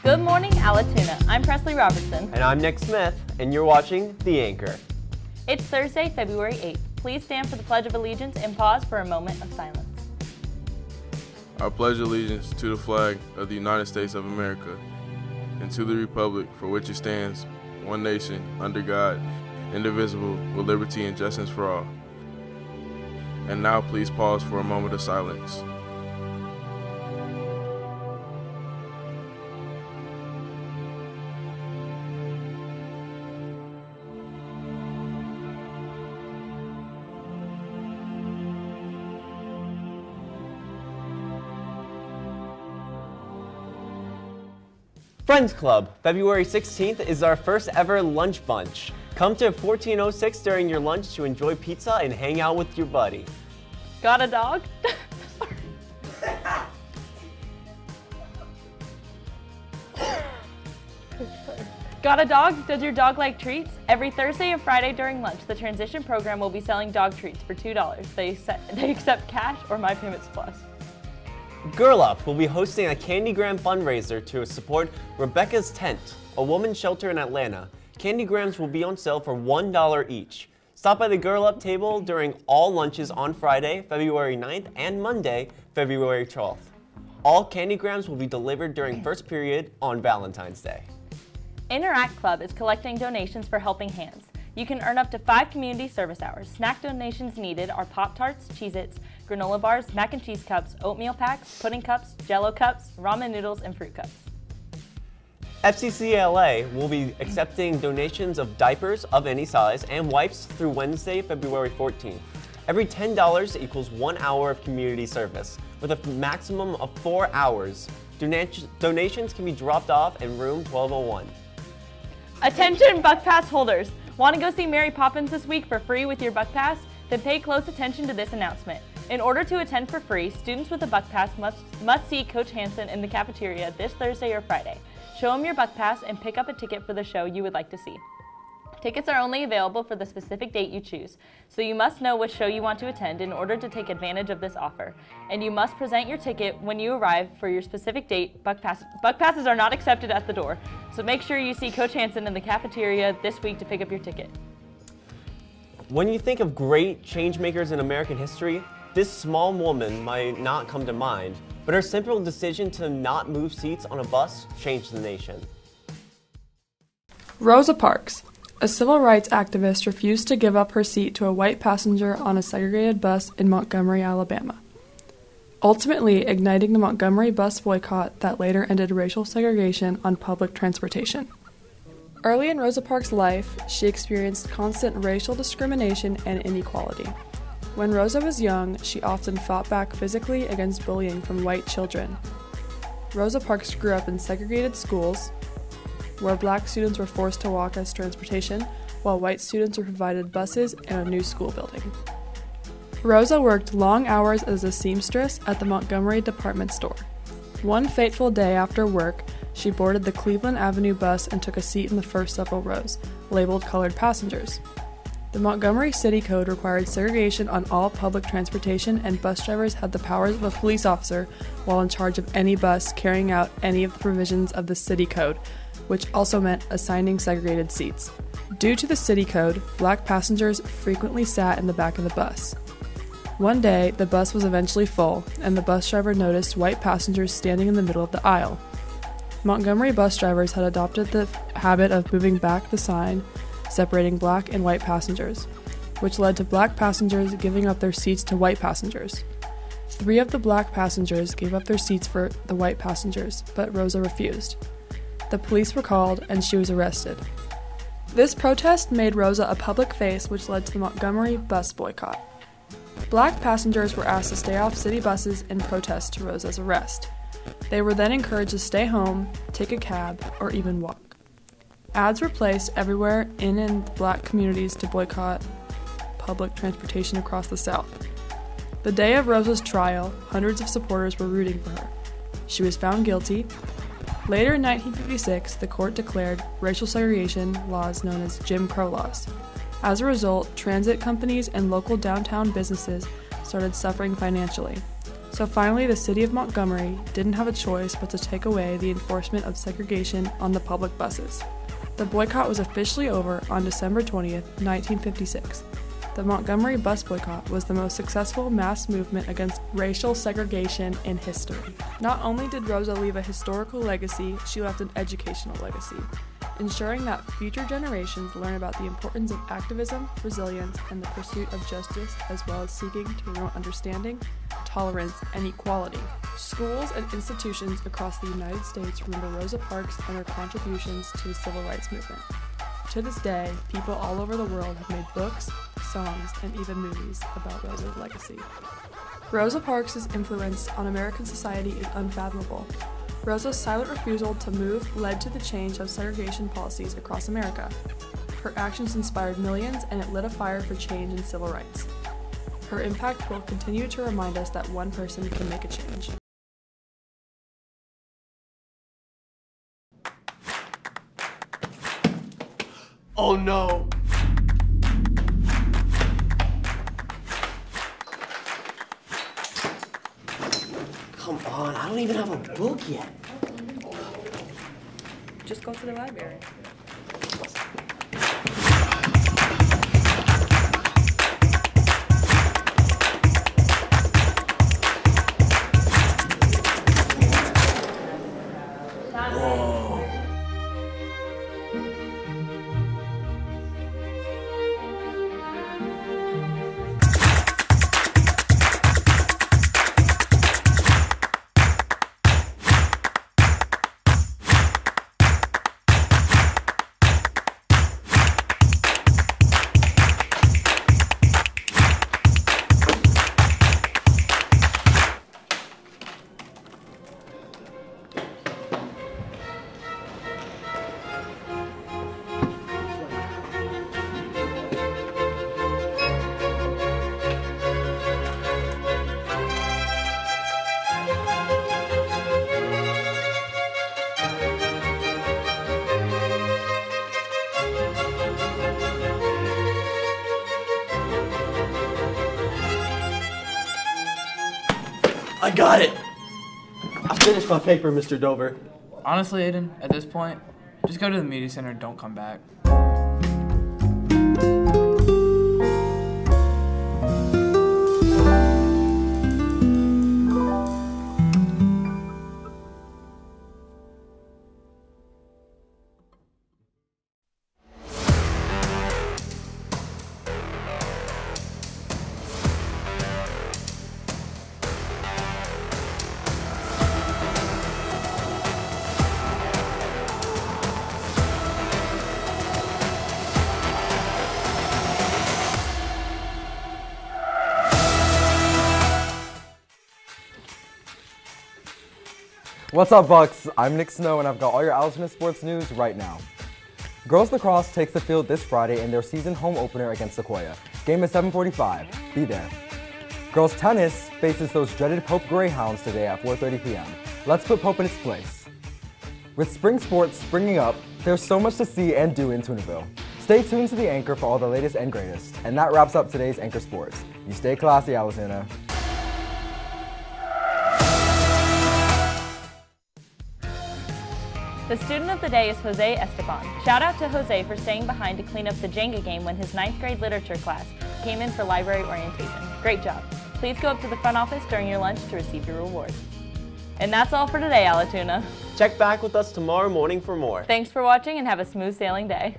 Good morning, Allatoona. I'm Presley Robertson. And I'm Nick Smith, and you're watching The Anchor. It's Thursday, February 8th. Please stand for the Pledge of Allegiance and pause for a moment of silence. I pledge allegiance to the flag of the United States of America and to the republic for which it stands, one nation, under God, indivisible, with liberty and justice for all. And now please pause for a moment of silence. Friends Club, February 16th is our first ever lunch bunch. Come to 1406 during your lunch to enjoy pizza and hang out with your buddy. Got a dog? Got a dog? Does your dog like treats? Every Thursday and Friday during lunch, the transition program will be selling dog treats for $2. They accept cash or My Payments Plus. Girl Up will be hosting a Candygram fundraiser to support Rebecca's Tent, a woman's shelter in Atlanta. Candygrams will be on sale for $1 each. Stop by the Girl Up table during all lunches on Friday, February 9th and Monday, February 12th. All Candygrams will be delivered during first period on Valentine's Day. Interact Club is collecting donations for Helping Hands. You can earn up to 5 community service hours. Snack donations needed are Pop-Tarts, Cheez-Its, granola bars, mac and cheese cups, oatmeal packs, pudding cups, Jell-O cups, ramen noodles, and fruit cups. FCCLA will be accepting donations of diapers of any size and wipes through Wednesday, February 14th. Every $10 equals 1 hour of community service, with a maximum of 4 hours. Donations can be dropped off in room 1201. Attention Buck Pass holders! Want to go see Mary Poppins this week for free with your Buck Pass? Then pay close attention to this announcement. In order to attend for free, students with a Buck Pass must see Coach Hansen in the cafeteria this Thursday or Friday. Show him your Buck Pass and pick up a ticket for the show you would like to see. Tickets are only available for the specific date you choose, so you must know which show you want to attend in order to take advantage of this offer. And you must present your ticket when you arrive for your specific date. Buck Passes are not accepted at the door, so make sure you see Coach Hansen in the cafeteria this week to pick up your ticket. When you think of great changemakers in American history, this small woman might not come to mind, but her simple decision to not move seats on a bus changed the nation. Rosa Parks, a civil rights activist, refused to give up her seat to a white passenger on a segregated bus in Montgomery, Alabama, ultimately igniting the Montgomery bus boycott that later ended racial segregation on public transportation. Early in Rosa Parks' life, she experienced constant racial discrimination and inequality. When Rosa was young, she often fought back physically against bullying from white children. Rosa Parks grew up in segregated schools, where black students were forced to walk as transportation, while white students were provided buses and a new school building. Rosa worked long hours as a seamstress at the Montgomery department store. One fateful day after work, she boarded the Cleveland Avenue bus and took a seat in the first several rows, labeled colored passengers. The Montgomery City Code required segregation on all public transportation, and bus drivers had the powers of a police officer while in charge of any bus carrying out any of the provisions of the City Code, which also meant assigning segregated seats. Due to the City Code, black passengers frequently sat in the back of the bus. One day, the bus was eventually full, and the bus driver noticed white passengers standing in the middle of the aisle. Montgomery bus drivers had adopted the habit of moving back the sign separating black and white passengers, which led to black passengers giving up their seats to white passengers. 3 of the black passengers gave up their seats for the white passengers, but Rosa refused. The police were called and she was arrested. This protest made Rosa a public face, which led to the Montgomery bus boycott. Black passengers were asked to stay off city buses in protest to Rosa's arrest. They were then encouraged to stay home, take a cab, or even walk. Ads were placed everywhere in the black communities to boycott public transportation across the South. The day of Rosa's trial, hundreds of supporters were rooting for her. She was found guilty. Later in 1956, the court declared racial segregation laws known as Jim Crow laws. As a result, transit companies and local downtown businesses started suffering financially, So finally, the city of Montgomery didn't have a choice but to take away the enforcement of segregation on the public buses. The boycott was officially over on December 20th, 1956. The Montgomery bus boycott was the most successful mass movement against racial segregation in history. Not only did Rosa leave a historical legacy, she left an educational legacy, ensuring that future generations learn about the importance of activism, resilience, and the pursuit of justice, as well as seeking to promote understanding, tolerance, and equality. Schools and institutions across the United States remember Rosa Parks and her contributions to the civil rights movement. To this day, people all over the world have made books, songs, and even movies about Rosa's legacy. Rosa Parks' influence on American society is unfathomable. Rosa's silent refusal to move led to the change of segregation policies across America. Her actions inspired millions, and it lit a fire for change in civil rights. Her impact will continue to remind us that one person can make a change. Oh no! Come on, I don't even have a book yet. Just go to the library. I got it! I finished my paper, Mr. Dover. Honestly, Aiden, at this point, just go to the media center and don't come back. What's up, Bucks? I'm Nick Snow, and I've got all your alternate sports news right now. Girls lacrosse takes the field this Friday in their season home opener against Sequoia. Game is 7:45. Be there. Girls tennis faces those dreaded Pope Greyhounds today at 4:30 p.m. Let's put Pope in its place. With spring sports springing up, there's so much to see and do in Tunaville. Stay tuned to the Anchor for all the latest and greatest. And that wraps up today's Anchor Sports. You stay classy, Alexander. The student of the day is Jose Esteban. Shout out to Jose for staying behind to clean up the Jenga game when his 9th grade literature class came in for library orientation. Great job. Please go up to the front office during your lunch to receive your reward. And that's all for today, Alatuna. Check back with us tomorrow morning for more. Thanks for watching and have a smooth sailing day.